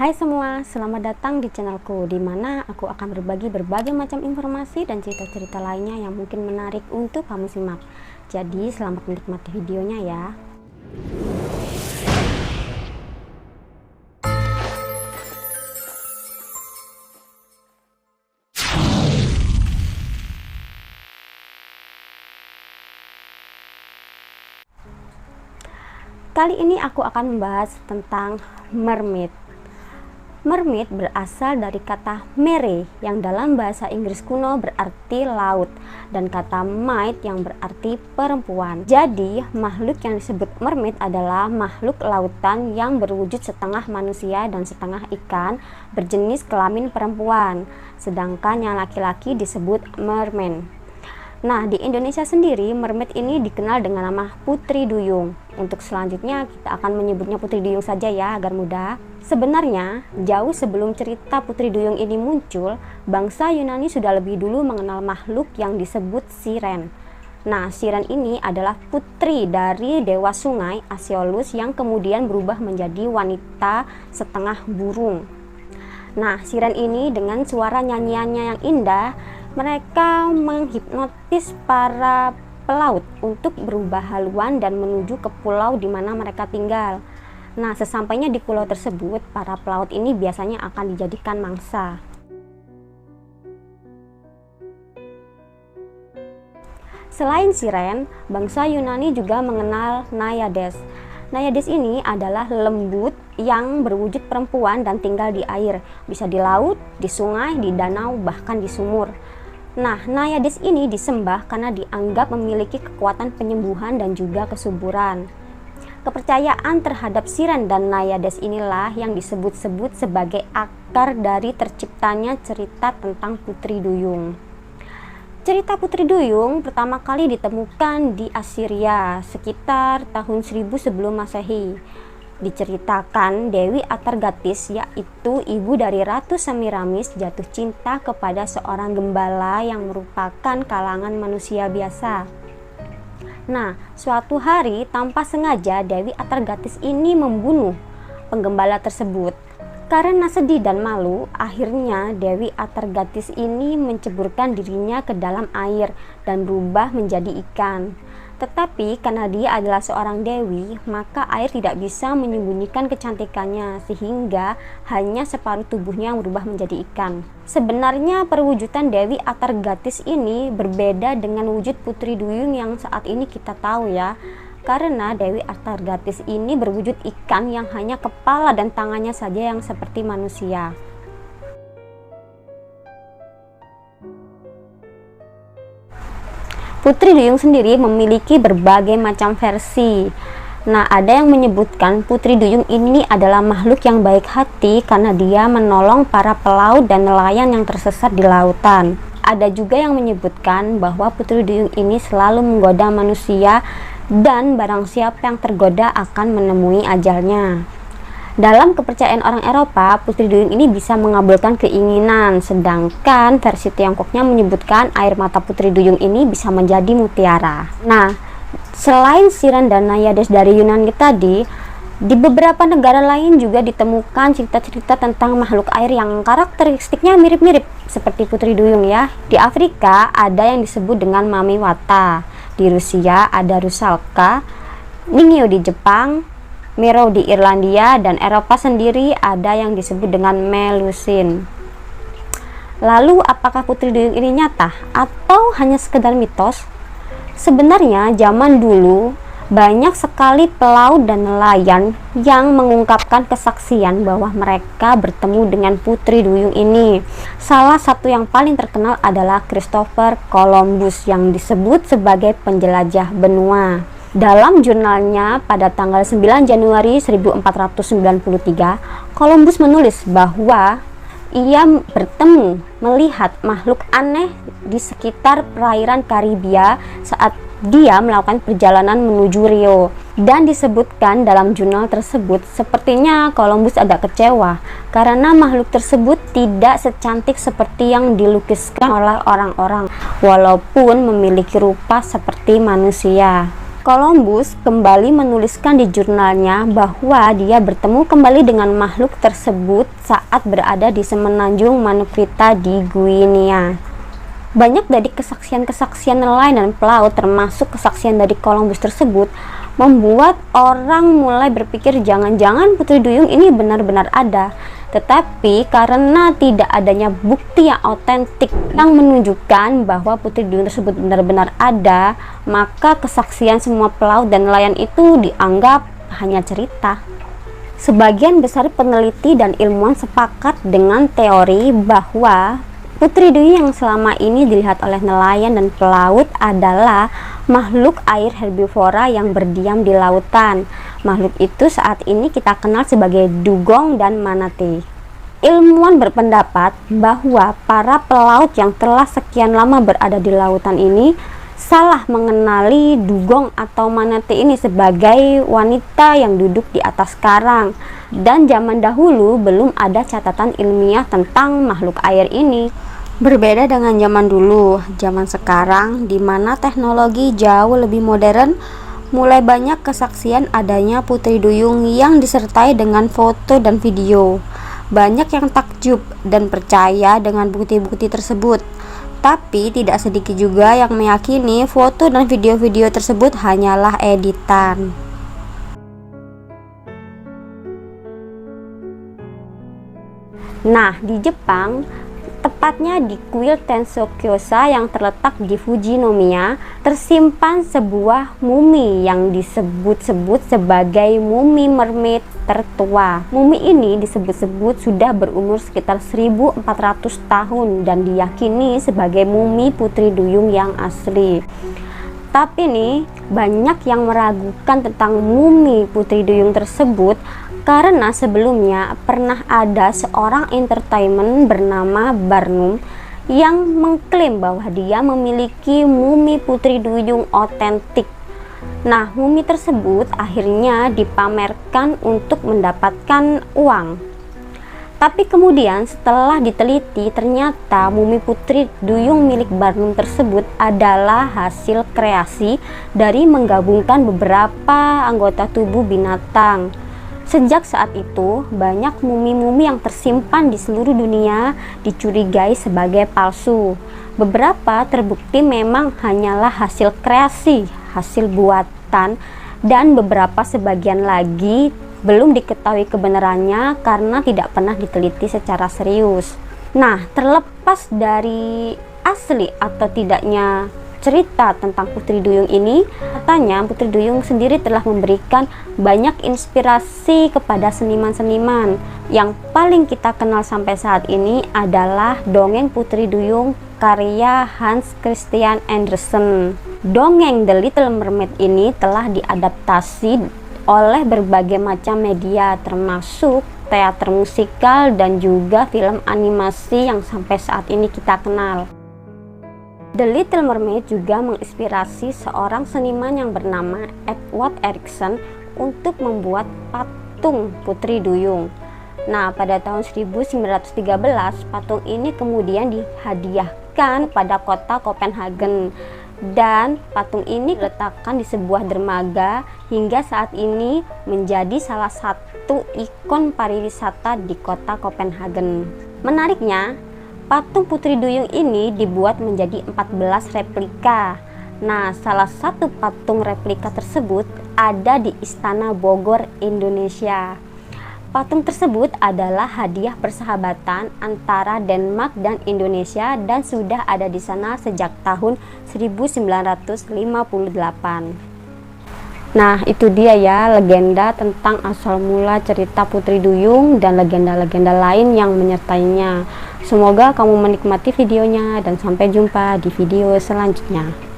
Hai semua, selamat datang di channelku di mana aku akan berbagi berbagai macam informasi dan cerita-cerita lainnya yang mungkin menarik untuk kamu simak. Jadi selamat menikmati videonya ya. Kali ini aku akan membahas tentang mermaid. Mermaid berasal dari kata mere yang dalam bahasa Inggris kuno berarti laut dan kata maid yang berarti perempuan. Jadi makhluk yang disebut mermaid adalah makhluk lautan yang berwujud setengah manusia dan setengah ikan berjenis kelamin perempuan, sedangkan yang laki-laki disebut merman. Nah, di Indonesia sendiri, mermaid ini dikenal dengan nama Putri Duyung. Untuk selanjutnya, kita akan menyebutnya Putri Duyung saja ya, agar mudah. Sebenarnya, jauh sebelum cerita Putri Duyung ini muncul, bangsa Yunani sudah lebih dulu mengenal makhluk yang disebut siren. Nah, siren ini adalah putri dari dewa sungai Aeolus yang kemudian berubah menjadi wanita setengah burung. Nah, siren ini dengan suara nyanyiannya yang indah, mereka menghipnotis para pelaut untuk berubah haluan dan menuju ke pulau di mana mereka tinggal. Nah, sesampainya di pulau tersebut, para pelaut ini biasanya akan dijadikan mangsa. Selain siren, bangsa Yunani juga mengenal Naiades. Naiades ini adalah lembut yang berwujud perempuan dan tinggal di air, bisa di laut, di sungai, di danau, bahkan di sumur. Nah, Naiades ini disembah karena dianggap memiliki kekuatan penyembuhan dan juga kesuburan. Kepercayaan terhadap siren dan Naiades inilah yang disebut-sebut sebagai akar dari terciptanya cerita tentang Putri Duyung. Cerita Putri Duyung pertama kali ditemukan di Assyria sekitar tahun 1000 sebelum Masehi. Diceritakan Dewi Atargatis, yaitu ibu dari Ratu Semiramis, jatuh cinta kepada seorang gembala yang merupakan kalangan manusia biasa. Nah, suatu hari tanpa sengaja Dewi Atargatis ini membunuh penggembala tersebut. Karena sedih dan malu, akhirnya Dewi Atargatis ini menceburkan dirinya ke dalam air dan berubah menjadi ikan. Tetapi karena dia adalah seorang dewi, maka air tidak bisa menyembunyikan kecantikannya sehingga hanya separuh tubuhnya yang berubah menjadi ikan. Sebenarnya perwujudan Dewi Atargatis ini berbeda dengan wujud Putri Duyung yang saat ini kita tahu ya. Karena Dewi Atargatis ini berwujud ikan yang hanya kepala dan tangannya saja yang seperti manusia. Putri Duyung sendiri memiliki berbagai macam versi. Nah, ada yang menyebutkan Putri Duyung ini adalah makhluk yang baik hati karena dia menolong para pelaut dan nelayan yang tersesat di lautan. Ada juga yang menyebutkan bahwa Putri Duyung ini selalu menggoda manusia dan barang siapa yang tergoda akan menemui ajalnya. Dalam kepercayaan orang Eropa, Putri Duyung ini bisa mengabulkan keinginan, sedangkan versi Tiongkoknya menyebutkan air mata Putri Duyung ini bisa menjadi mutiara. Nah, selain siren dan Naiades dari Yunani tadi, di beberapa negara lain juga ditemukan cerita-cerita tentang makhluk air yang karakteristiknya mirip-mirip seperti Putri Duyung ya. Di Afrika ada yang disebut dengan Mami Wata, di Rusia ada Rusalka, Ningyo di Jepang, Mero di Irlandia, dan Eropa sendiri ada yang disebut dengan Melusin. Lalu apakah Putri Duyung ini nyata atau hanya sekedar mitos? Sebenarnya zaman dulu banyak sekali pelaut dan nelayan yang mengungkapkan kesaksian bahwa mereka bertemu dengan Putri Duyung ini. Salah satu yang paling terkenal adalah Christopher Columbus yang disebut sebagai penjelajah benua. Dalam jurnalnya pada tanggal 9 Januari 1493, Columbus menulis bahwa ia melihat makhluk aneh di sekitar perairan Karibia saat dia melakukan perjalanan menuju Rio. Dan disebutkan dalam jurnal tersebut, sepertinya Columbus agak kecewa karena makhluk tersebut tidak secantik seperti yang dilukiskan oleh orang-orang, walaupun memiliki rupa seperti manusia. Columbus kembali menuliskan di jurnalnya bahwa dia bertemu kembali dengan makhluk tersebut saat berada di semenanjung Manukrita di Guinea. Banyak dari kesaksian-kesaksian nelayan dan pelaut, termasuk kesaksian dari Columbus tersebut, membuat orang mulai berpikir jangan-jangan Putri Duyung ini benar-benar ada. Tetapi karena tidak adanya bukti yang otentik yang menunjukkan bahwa Putri Duyung tersebut benar-benar ada, maka kesaksian semua pelaut dan nelayan itu dianggap hanya cerita. Sebagian besar peneliti dan ilmuwan sepakat dengan teori bahwa Putri Duyung yang selama ini dilihat oleh nelayan dan pelaut adalah makhluk air herbivora yang berdiam di lautan. Makhluk itu saat ini kita kenal sebagai dugong dan manatee. Ilmuwan berpendapat bahwa para pelaut yang telah sekian lama berada di lautan ini salah mengenali dugong atau manatee ini sebagai wanita yang duduk di atas karang. Dan zaman dahulu belum ada catatan ilmiah tentang makhluk air ini. Berbeda dengan zaman dulu, zaman sekarang di mana teknologi jauh lebih modern, mulai banyak kesaksian adanya Putri Duyung yang disertai dengan foto dan video. Banyak yang takjub dan percaya dengan bukti-bukti tersebut. Tapi tidak sedikit juga yang meyakini foto dan video-video tersebut hanyalah editan. Nah, di Jepang, tepatnya di kuil Tensokyosa yang terletak di Fujinomiya, tersimpan sebuah mumi yang disebut-sebut sebagai mumi mermaid tertua. Mumi ini disebut-sebut sudah berumur sekitar 1400 tahun dan diyakini sebagai mumi Putri Duyung yang asli. Tapi nih, banyak yang meragukan tentang mumi Putri Duyung tersebut karena sebelumnya pernah ada seorang entertainment bernama Barnum yang mengklaim bahwa dia memiliki mumi Putri Duyung otentik. Nah, mumi tersebut akhirnya dipamerkan untuk mendapatkan uang. Tapi kemudian setelah diteliti, ternyata mumi Putri Duyung milik Barnum tersebut adalah hasil kreasi dari menggabungkan beberapa anggota tubuh binatang. Sejak saat itu, banyak mumi-mumi yang tersimpan di seluruh dunia dicurigai sebagai palsu. Beberapa terbukti memang hanyalah hasil kreasi, hasil buatan, dan beberapa sebagian lagi belum diketahui kebenarannya karena tidak pernah diteliti secara serius. Nah, terlepas dari asli atau tidaknya cerita tentang Putri Duyung ini, katanya Putri Duyung sendiri telah memberikan banyak inspirasi kepada seniman-seniman. Yang paling kita kenal sampai saat ini adalah dongeng Putri Duyung karya Hans Christian Andersen. Dongeng The Little Mermaid ini telah diadaptasi oleh berbagai macam media, termasuk teater musikal dan juga film animasi yang sampai saat ini kita kenal. The Little Mermaid juga menginspirasi seorang seniman yang bernama Edward Erikson untuk membuat patung Putri Duyung. Nah, pada tahun 1913, patung ini kemudian dihadiahkan pada kota Copenhagen. Dan patung ini diletakkan di sebuah dermaga hingga saat ini menjadi salah satu ikon pariwisata di kota Copenhagen. Menariknya, patung Putri Duyung ini dibuat menjadi 14 replika. Nah, salah satu patung replika tersebut ada di Istana Bogor, Indonesia. Patung tersebut adalah hadiah persahabatan antara Denmark dan Indonesia dan sudah ada di sana sejak tahun 1958. Nah, itu dia ya legenda tentang asal mula cerita Putri Duyung dan legenda-legenda lain yang menyertainya. Semoga kamu menikmati videonya dan sampai jumpa di video selanjutnya.